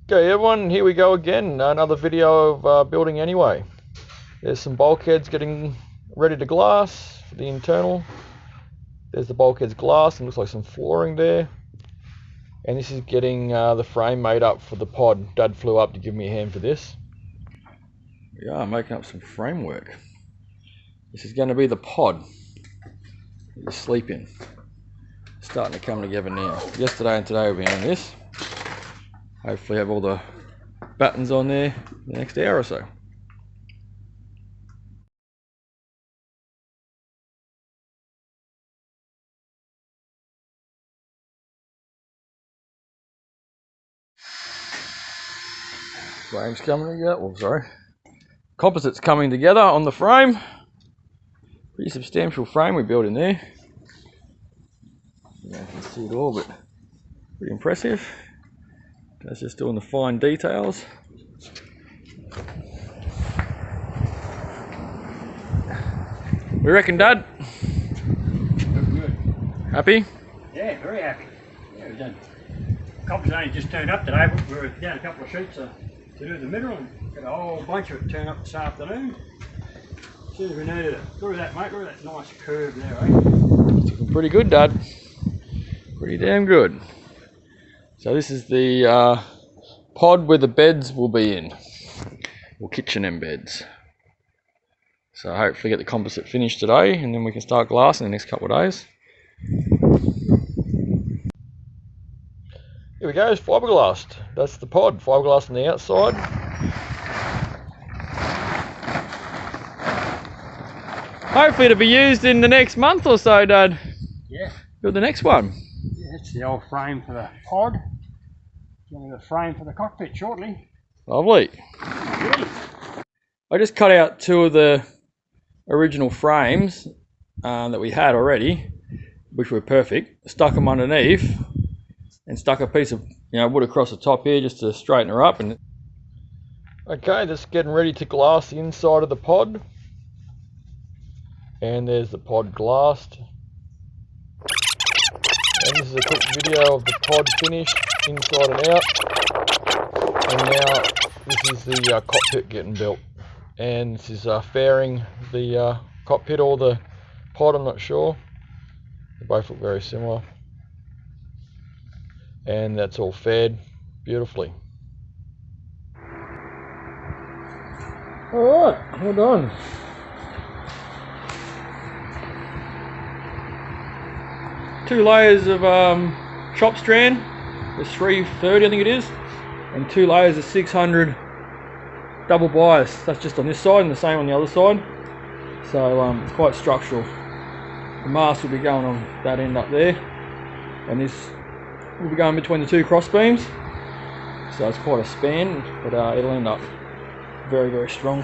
Okay everyone, here we go again, another video of building anyway. There's some bulkheads getting ready to glass for the internal. There's the bulkheads glass and looks like some flooring there. And this is getting the frame made up for the pod. Dad flew up to give me a hand for this. Yeah, I'm making up some framework. This is going to be the pod that you sleep in. It's starting to come together now. Yesterday and today we'll be on this. Hopefully have all the buttons on there in the next hour or so. Frame's coming together, oh sorry. Composites coming together on the frame. Pretty substantial frame we built in there. You can see it all, but pretty impressive. That's just doing the fine details. We reckon, Dad? Good. Happy? Yeah, very happy. Yeah, we've done. Composite only just turned up today, but we were down a couple of sheets to do the middle and got a whole bunch of it turn up this afternoon. As soon as we needed it. Look at that, mate. Look at that nice curve there, eh? It's looking pretty good, Dad. Pretty damn good. So this is the pod where the beds will be in. Or kitchen and beds. So hopefully get the composite finished today and then we can start glassing in the next couple of days. Here we go, it's fiberglass. That's the pod, fiberglass on the outside. Hopefully it'll be used in the next month or so, Dad. Yeah. Build the next one. Yeah, that's the old frame for the pod. Getting the frame for the cockpit shortly. Lovely. I just cut out two of the original frames that we had already, which were perfect. Stuck them underneath and stuck a piece of wood across the top here just to straighten her up. And okay, just getting ready to glass the inside of the pod. And there's the pod glassed. And this is a quick video of the pod finished inside and out. And now this is the cockpit getting built. And this is fairing the cockpit or the pod, I'm not sure. They both look very similar. And that's all faired beautifully. Alright, well done. Two layers of chop strand. There's 330 I think it is. And 2 layers of 600 double bias. That's just on this side and the same on the other side. So it's quite structural. The mast will be going on that end up there. And this will be going between the two cross beams. So it's quite a span, but it'll end up very, very strong.